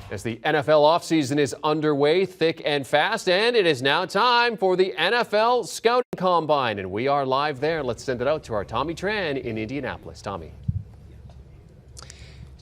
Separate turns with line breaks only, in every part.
As the NFL offseason is underway thick and fast, and it is now time for the NFL Scouting Combine. And we are live there. Let's send it out to our Tommy Tran in Indianapolis. Tommy.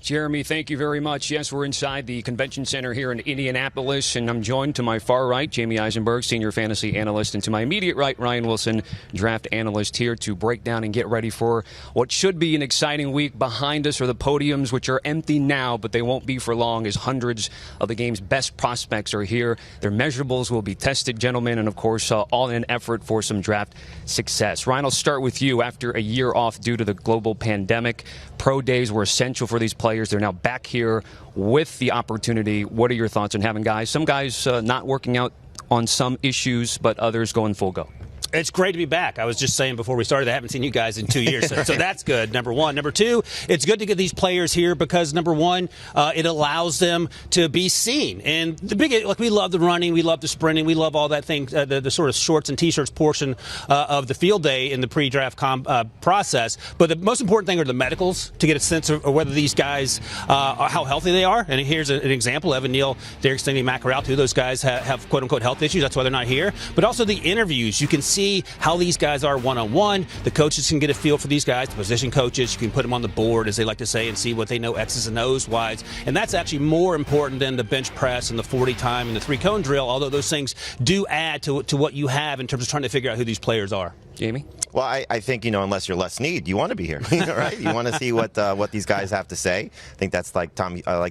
Jeremy, thank you very much. Yes, we're inside the convention center here in Indianapolis, and I'm joined to my far right, Jamie Eisenberg, senior fantasy analyst, and to my immediate right, Ryan Wilson, draft analyst, here to break down and get ready for what should be an exciting week. Behind us are the podiums, which are empty now, but they won't be for long, as hundreds of the game's best prospects are here. Their measurables will be tested, gentlemen, and of course, all in an effort for some draft success. Ryan, I'll start with you. After a year off due to the global pandemic, pro days were essential for these players. They're now back here with the opportunity. What are your thoughts on having some guys not working out on some issues, but others going full go?
It's great to be back. I was just saying before we started, I haven't seen you guys in 2 years, so that's good, number one. Number two, it's good to get these players here because, number one, it allows them to be seen. And we love the running, we love the sprinting, we love all that thing, the sort of shorts and T-shirts portion of the field day in the pre-draft process. But the most important thing are the medicals, to get a sense of whether these guys, how healthy they are. And here's an example. Evan Neal, Derek Stingley, Matt Corral, two of those guys have quote-unquote health issues. That's why they're not here. But also the interviews. You can see how these guys are one-on-one. The coaches can get a feel for these guys, the position coaches. You can put them on the board, as they like to say, and see what they know X's and O's wise. And that's actually more important than the bench press and the 40 time and the three-cone drill, although those things do add to what you have in terms of trying to figure out who these players are.
Jamie?
Well, I think, unless you're Les Snead, you want to be here, right? You want to see what these guys have to say. I think that's like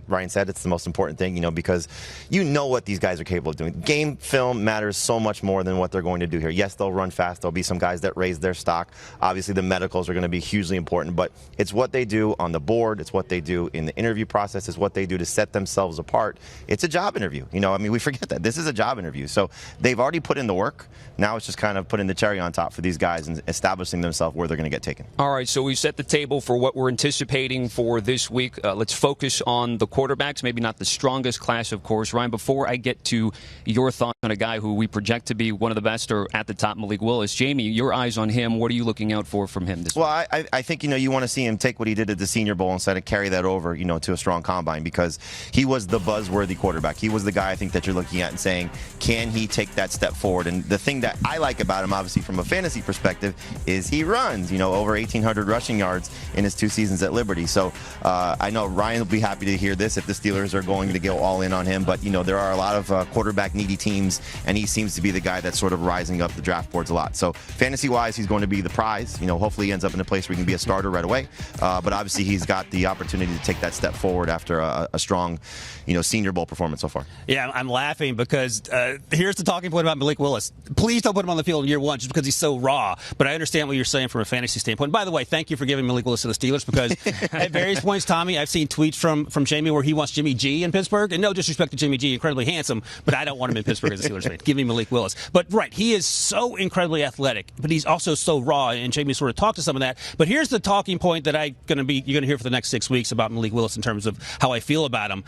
Ryan said, it's the most important thing, because what these guys are capable of doing. Game film matters so much more than what they're going to do here. Yes, they'll run fast. There'll be some guys that raise their stock. Obviously, the medicals are going to be hugely important, but it's what they do on the board. It's what they do in the interview process. It's what they do to set themselves apart. It's a job interview. We forget that. This is a job interview. So they've already put in the work. Now it's just kind of putting the cherry on top for these guys and establishing themselves where they're going to get taken.
All right, so we set the table for what we're anticipating for this week. Let's focus on the quarterbacks, maybe not the strongest class, of course. Ryan, before I get to your thoughts on a guy who we project to be one of the best or at the top, Malik Willis, Jamie, your eyes on him. What are you looking out for from him this week?
Well, I think, you want to see him take what he did at the Senior Bowl and sort of carry that over, to a strong combine, because he was the buzzworthy quarterback. He was the guy, I think, that you're looking at and saying, can he take that step forward? And the thing that I like about him, obviously, from a fantasy perspective, is he runs, over 1,800 rushing yards in his 2 seasons at Liberty. So I know Ryan will be happy to hear this if the Steelers are going to go all in on him. But, there are a lot of quarterback-needy teams, and he seems to be the guy that's sort of rising up the draft boards a lot. So fantasy-wise, he's going to be the prize. Hopefully he ends up in a place where he can be a starter right away. But obviously he's got the opportunity to take that step forward after a strong, Senior Bowl performance so far.
Yeah, I'm laughing because here's the talking point about Malik Willis. Please don't put him on the field in year one just because he's so raw. But I understand what you're saying from a fantasy standpoint. By the way, thank you for giving Malik Willis to the Steelers, because at various points, Tommy, I've seen tweets from Jamie where he wants Jimmy G in Pittsburgh. And no disrespect to Jimmy G, incredibly handsome, but I don't want him in Pittsburgh as a Steelers fan. Give me Malik Willis. But right, he is so incredibly athletic, but he's also so raw, and Jamie sort of talked to some of that. But here's the talking point that you're going to hear for the next 6 weeks about Malik Willis in terms of how I feel about him.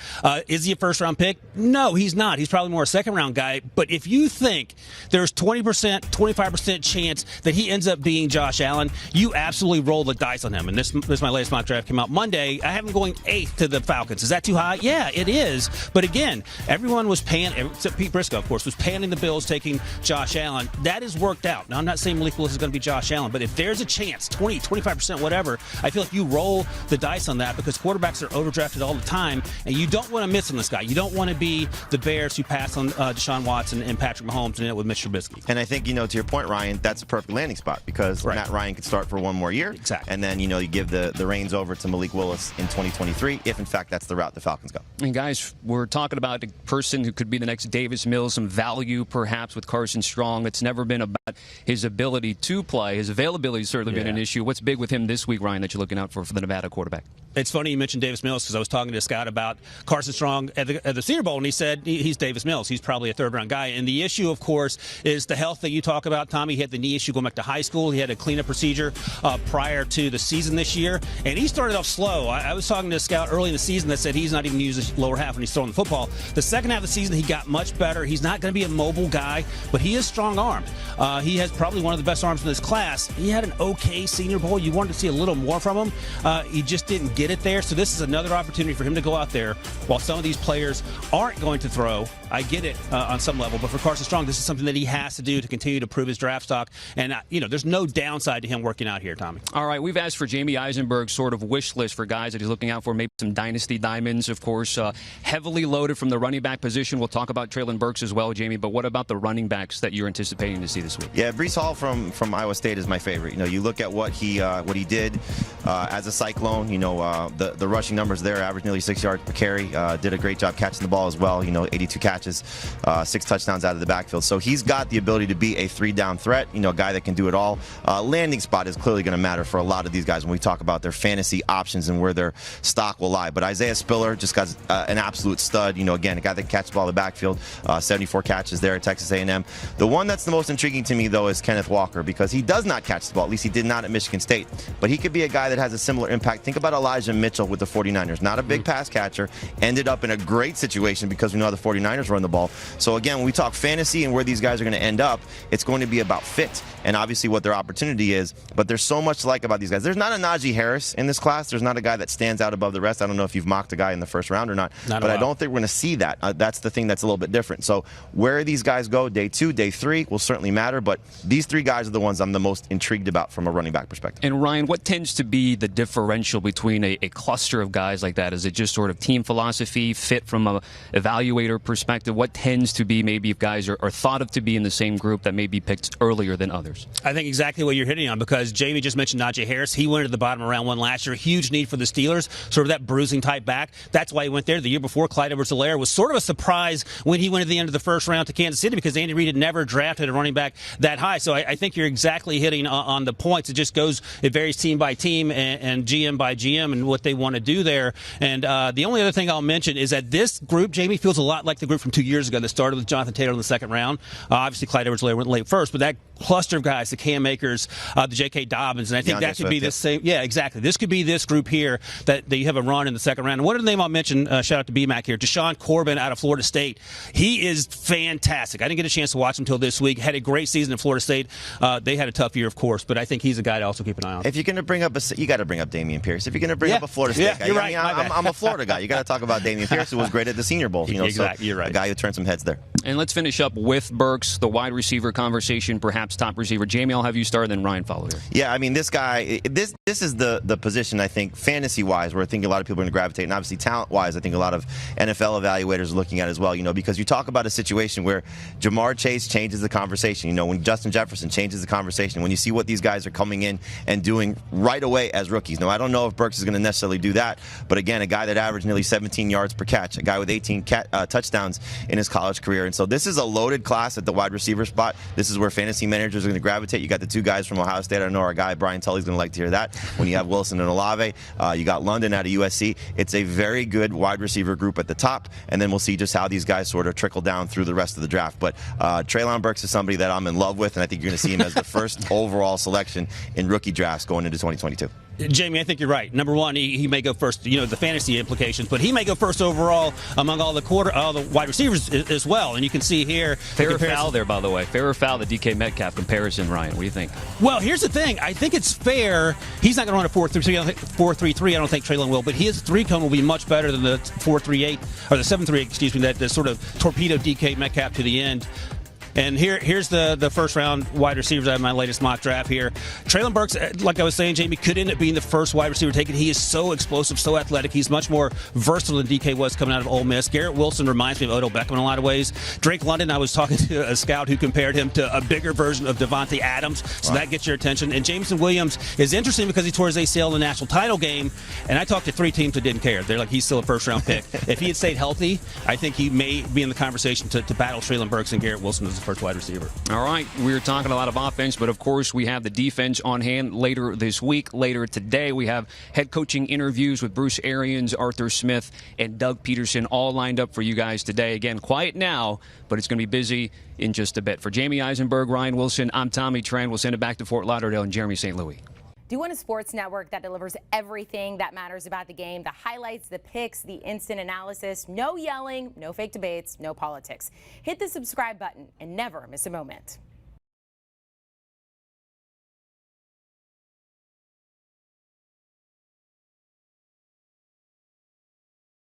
Is he a first-round pick? No, he's not. He's probably more a second-round guy. But if you think there's 20%, 25% chance that he ends up being Josh Allen, you absolutely roll the dice on him. And this is my latest mock draft, came out Monday. I have him going 8th to the Falcons. Is that too high? Yeah, it is. But again, everyone was except Pete Briscoe, of course, was panning the Bills taking Josh Allen. That has worked out. Now, I'm not saying Malik Willis is going to be Josh Allen, but if there's a chance, 20, 25%, whatever, I feel like you roll the dice on that, because quarterbacks are overdrafted all the time, and you don't want to miss on this guy. You don't want to be the Bears who pass on Deshaun Watson and Patrick Mahomes and end up with Mitch Trubisky.
And I think, to your point, Ryan, that's a perfect landing spot, because Matt Ryan could start for one more year.
Exactly.
And then, you give the reins over to Malik Willis in 2023, if in fact that's the route the Falcons go.
And guys, we're talking about a person who could be the next Davis Mills, some value perhaps with Carson Strong. It's never been about his ability to play. His availability has certainly been an issue. What's big with him this week, Ryan, that you're looking out for the Nevada quarterback?
It's funny you mentioned Davis Mills, because I was talking to Scott about Carson Strong at the Senior Bowl, and he said he's Davis Mills. He's probably a third-round guy. And the issue, of course, is the health that you talk about, Tommy. He had the knee issue going back to high school. He had a cleanup procedure prior to the season this year, and he started off slow. I was talking to a scout early in the season that said he's not even using his lower half when he's throwing the football. The second half of the season, he got much better. He's not going to be a mobile guy, but he is strong-armed. He has probably one of the best arms in this class. He had an okay Senior Bowl. You wanted to see a little more from him. He just didn't get it there. So this is another opportunity for him to go out there while some of these players aren't going to throw. I get it on some level, but for Carson Strong, this is something that he has to do to continue to prove his draft stock. And, there's no downside to him working out here, Tommy.
All right, we've asked for Jamie Eisenberg's sort of wish list for guys that he's looking out for, maybe some dynasty diamonds, of course. Heavily loaded from the running back position. We'll talk about Treylon Burks as well, Jamie, but what about the running backs that you're anticipating to see this week?
Yeah, Breece Hall from Iowa State is my favorite. You look at what he did as a Cyclone. The rushing numbers there, average nearly 6 yards per carry. Did a great job catching the ball as well. 82 catches, 6 touchdowns out of the backfield. So he's got the ability to be a 3-down threat. A guy that can do it all. Landing spot is clearly going to matter for a lot of these guys when we talk about their fantasy options and where their stock will lie. But Isaiah Spiller just got an absolute stud. Again, a guy that can catch the ball in the backfield. 74 catches there at Texas A&M. The one that's the most intriguing to me, though, is Kenneth Walker, because he does not catch the ball. At least he did not at Michigan State. But he could be a guy that has a similar impact. Think about Elijah Mitchell with the 49ers. Not a big pass catcher. Ended up in a great situation because we know how the 49ers run the ball. So, again, when we talk fantasy and where these guys are going to end up, it's going to be about fit and obviously what their opportunity is. But there's so much to like about these guys. There's not a Najee Harris in this class. There's not a guy that stands out above the rest. I don't know if you've mocked a guy in the first round or not. But I don't think we're going to see that. That's the thing that's a little bit different. So where these guys go, day 2, day 3, will certainly matter. But these 3 guys are the ones I'm the most intrigued about from a running back perspective.
And Ryan, what tends to be the differential between a cluster of guys like that? Is it just sort of team philosophy, fit from a evaluator perspective? What tends to be maybe if guys are thought of to be in the same group that may be picked earlier than others?
I think exactly what you're hitting on, because Jamie just mentioned Najee Harris. He went at the bottom of round 1 last year. Huge need for the Steelers, sort of that bruising type back. That's why he went there. The year before, Clyde Edwards-Helaire was sort of a surprise when he went at the end of the first round to Kansas City, because Andy Reid had never drafted a running back that high. So I think you're exactly hitting on the points. It varies team by team and GM by GM and what they want to do there. And the only other thing I'll mention is that this group, Jamie, feels a lot like the group from 2 years ago that started with Jonathan Taylor in the second round. Obviously, Clyde Edwards-Helaire went late first, but that cluster of guys, the Cam Akers, the J.K. Dobbins, and I think that could be the same. Yeah, exactly. This could be this group here that you have a run in the second round. And one other name I'll mention, shout out to BMAC here, Deshaun Corbin out of Florida State. He is fantastic. I didn't get a chance to watch him until this week. Had a great season in Florida State. They had a tough year, of course, but I think he's a guy to also keep an eye on.
If you're going to bring up you got to bring up Dameon Pierce. If you're going to bring up a Florida State guy,
you're right.
I'm a Florida guy. You got to talk about Dameon Pierce, who was great at the Senior Bowl.
Exactly.
So
you're right.
A guy who turned some heads there.
And let's finish up with Burks, the wide receiver conversation, perhaps top receiver. Jamie, I'll have you start, then Ryan follow here.
Yeah, I mean, this guy, this is the position, I think, fantasy-wise, where I think a lot of people are going to gravitate, and obviously talent-wise, I think a lot of NFL evaluators are looking at as well, because you talk about a situation where Jamar Chase changes the conversation, when Justin Jefferson changes the conversation, when you see what these guys are coming in and doing right away as rookies. Now, I don't know if Burks is going to necessarily do that, but again, a guy that averaged nearly 17 yards per catch, a guy with 18 touchdowns in his college career. And so this is a loaded class at the wide receiver spot. This is where fantasy managers are going to gravitate. You got the 2 guys from Ohio State. I know our guy Brian Tully's going to like to hear that. When you have Wilson and Olave, you got London out of USC. It's a very good wide receiver group at the top, and then we'll see just how these guys sort of trickle down through the rest of the draft. But Treylon Burks is somebody that I'm in love with, and I think you're going to see him as the first overall selection in rookie drafts going into 2022.
Jamie, I think you're right. Number one, he may go first, the fantasy implications, but he may go first overall among all the wide receivers as well. And you can see here.
Fair or foul there, by the way. Fair or foul, the DK Metcalf comparison, Ryan. What do you think?
Well, here's the thing. I think it's fair. He's not going to run a 4.33. I don't think Treylon will, but his 3-cone will be much better than the 4.38 or the 7.38, excuse me, that sort of torpedo DK Metcalf to the end. And here's the first round wide receivers. I have my latest mock draft here. Treylon Burks, like I was saying, Jamie, could end up being the first wide receiver taken. He is so explosive, so athletic. He's much more versatile than DK was coming out of Ole Miss. Garrett Wilson reminds me of Odell Beckham in a lot of ways. Drake London, I was talking to a scout who compared him to a bigger version of Devontae Adams, so that gets your attention. And Jameson Williams is interesting because he tore his ACL in the national title game, and I talked to 3 teams that didn't care. They're like, he's still a first-round pick. If he had stayed healthy, I think he may be in the conversation to battle Treylon Burks and Garrett Wilson as the first wide receiver.
All right, we're talking a lot of offense, but of course we have the defense on hand later this week. Later today, we have head coaching interviews with Bruce Arians, Arthur Smith, and Doug Peterson all lined up for you guys today. Again, quiet now, but it's going to be busy in just a bit. For Jamie Eisenberg, Ryan Wilson, I'm Tommy Tran. We'll send it back to Fort Lauderdale and Jeremy St. Louis.
Do you want a sports network that delivers everything that matters about the game? The highlights, the picks, the instant analysis, no yelling, no fake debates, no politics. Hit the subscribe button and never miss a moment.